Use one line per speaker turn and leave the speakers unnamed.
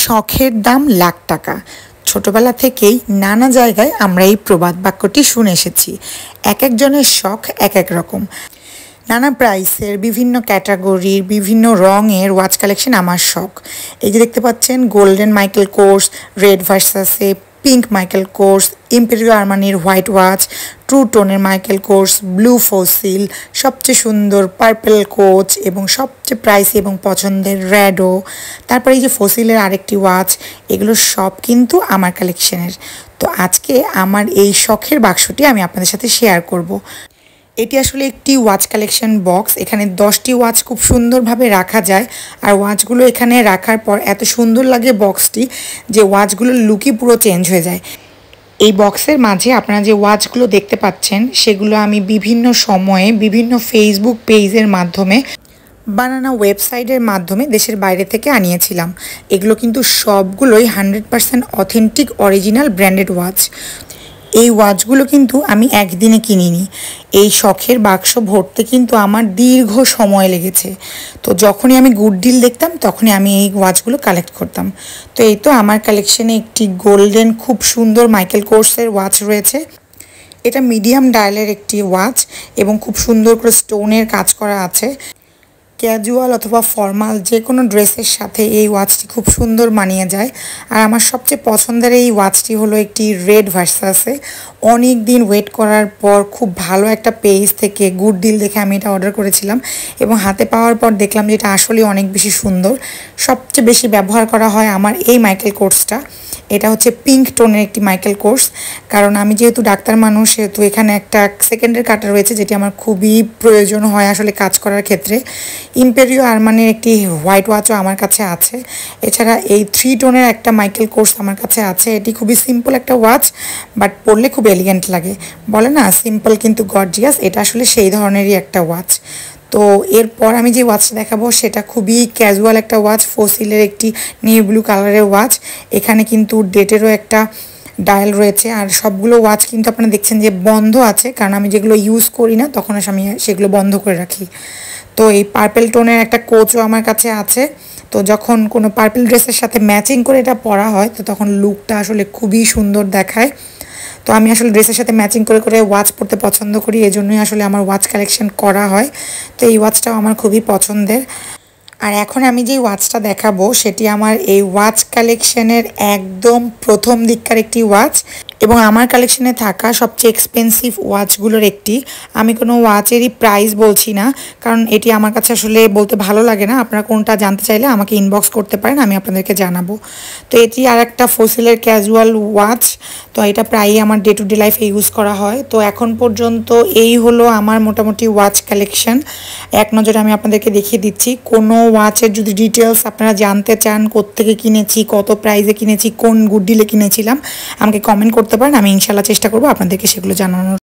শখের দাম লাখ টাকা। ছোটবেলা থেকেই নানা জায়গায় আমরা এই প্রবাদ বাক্যটি শুনে এসেছি। এক একজনের শখ এক এক রকম। নানা প্রাইসের, বিভিন্ন ক্যাটাগরির, বিভিন্ন রঙের ওয়াচ কালেকশন আমার শখ। এই যে দেখতে পাচ্ছেন golden Michael Kors, red Versace, pink Michael Kors, imperial আর্মানির হোয়াইট ওয়াচ, ট্রু টোনের মাইকেল কোর্স, ব্লু ফসিল, সবচেয়ে সুন্দর পার্পেল কোচ এবং সবচেয়ে প্রাইসি এবং পছন্দের রেডো। তারপরে এই যে ফসিলের আরেকটি ওয়াচ, এগুলো সব কিন্তু আমার কালেকশনের। তো আজকে আমার এই শখের বাক্সটি আমি আপনাদের সাথে শেয়ার করব। এটি আসলে একটি ওয়াচ কালেকশন বক্স। এখানে 10টি ওয়াচ খুব সুন্দরভাবে রাখা যায়। আর ওয়াচগুলো এখানে রাখার পর এত সুন্দর লাগে বক্সটি যে ওয়াচগুলোর লুকই পুরো চেঞ্জ হয়ে যায়। এই বক্সের মাঝে আপনারা যে ওয়াচগুলো দেখতে পাচ্ছেন সেগুলো আমি বিভিন্ন সময়ে বিভিন্ন ফেসবুক পেজের মাধ্যমে, বানানা ওয়েবসাইটের মাধ্যমে দেশের বাইরে থেকে আনিয়েছিলাম। এগুলো কিন্তু সবগুলোই 100% অথেন্টিক অরিজিনাল ব্র্যান্ডেড ওয়াচ। এই ওয়াচগুলো কিন্তু আমি একদিনে কিনিনি। এই শখের বাক্স ভরতে কিন্তু আমার দীর্ঘ সময় লেগেছে। তো যখনই আমি গুড ডিল দেখতাম তখনই আমি এই ওয়াচগুলো কালেক্ট করতাম। তো এই তো আমার কালেকশনে একটি গোল্ডেন খুব সুন্দর মাইকেল কোর্সের ওয়াচ রয়েছে। এটা মিডিয়াম ডায়ালের একটি ওয়াচ এবং খুব সুন্দর করে স্টোনের কাজ করা আছে। ক্যাজুয়াল অথবা ফর্মাল যে কোনো ড্রেসের সাথে এই ওয়াচটি খুব সুন্দর মানিয়ে যায়। আর আমার সবচেয়ে পছন্দের এই ওয়াচটি হলো একটি রেড ভার্সাসে। অনেক দিন ওয়েট করার পর খুব ভালো একটা পেজ থেকে গুড ডিল দেখে আমি এটা অর্ডার করেছিলাম এবং হাতে পাওয়ার পর দেখলাম যে এটা আসলে অনেক বেশি সুন্দর। সবচেয়ে বেশি ব্যবহার করা হয় আমার এই মাইকেল কোর্সটা। এটা হচ্ছে পিঙ্ক টোনের একটি মাইকেল কোর্স। কারণ আমি যেহেতু ডাক্তার মানুষ, সেহেতু এখানে একটা সেকেন্ডের কাটা রয়েছে যেটি আমার খুবই প্রয়োজন হয় আসলে কাজ করার ক্ষেত্রে। ইম্পেরিয়াল আর্মানির একটি হোয়াইট ওয়াচও আমার কাছে আছে। এছাড়া এই 3 টোনের একটা মাইকেল কোর্স আমার কাছে আছে। এটি খুবই সিম্পল একটা ওয়াচ, বাট পরলে খুব এলিগেন্ট লাগে। বলে না সিম্পল কিন্তু গর্জিয়াস, এটা আসলে সেই ধরনেরই একটা ওয়াচ। তো এরপর আমি যে ওয়াচটা দেখাবো সেটা খুবই ক্যাজুয়াল একটা ওয়াচ, ফসিলের একটি নেভি ব্লু কালারের ওয়াচ। এখানে কিন্তু ডেটেরও একটা ডায়াল রয়েছে। আর সবগুলো ওয়াচ কিন্তু আপনারা দেখছেন যে বন্ধ আছে, কারণ আমি যেগুলো ইউজ করি না তখন আমি সেগুলো বন্ধ করে রাখি। তো এই পার্পেল টোনের একটা কোচও আমার কাছে আছে। তো যখন কোনো পার্পেল ড্রেসের সাথে ম্যাচিং করে এটা পরা হয় তো তখন লুকটা আসলে খুবই সুন্দর দেখায়। তো আমি আসলে ড্রেসের সাথে ম্যাচিং করে করে ওয়াচ পরতে পছন্দ করি, এই জন্যই আসলে আমার ওয়াচ কালেকশন করা হয়। তো এই ওয়াচটাও আমার খুবই পছন্দের। আর এখন আমি যেই ওয়াচটা দেখাবো সেটি আমার এই ওয়াচ কালেকশনের একদম প্রথম দিককার একটি ওয়াচ এবং আমার কালেকশনে থাকা সবচেয়ে এক্সপেন্সিভ ওয়াচগুলোর একটি। আমি কোনো ওয়াচেরই প্রাইস বলছি না, কারণ এটি আমার কাছে আসলে বলতে ভালো লাগে না। আপনারা কোনটা জানতে চাইলে আমাকে ইনবক্স করতে পারেন, আমি আপনাদেরকে জানাবো। তো এটি আর একটা ফসিলের ক্যাজুয়াল ওয়াচ। তো এটা প্রায়ই আমার ডে টু ডে লাইফে ইউজ করা হয়। তো এখন পর্যন্ত এই হলো আমার মোটামুটি ওয়াচ কালেকশন। এক নজরে আমি আপনাদেরকে দেখিয়ে দিচ্ছি। কোনো ওয়াচের যদি ডিটেলস আপনারা জানতে চান, কোত্থেকে কিনেছি, কত প্রাইসে কিনেছি, কোন গুড ডিলে কিনেছিলাম, আমাকে কমেন্ট করতে পারেন। আমি ইনশাল্লাহ চেষ্টা করবো আপনাদেরকে সেগুলো জানানোর।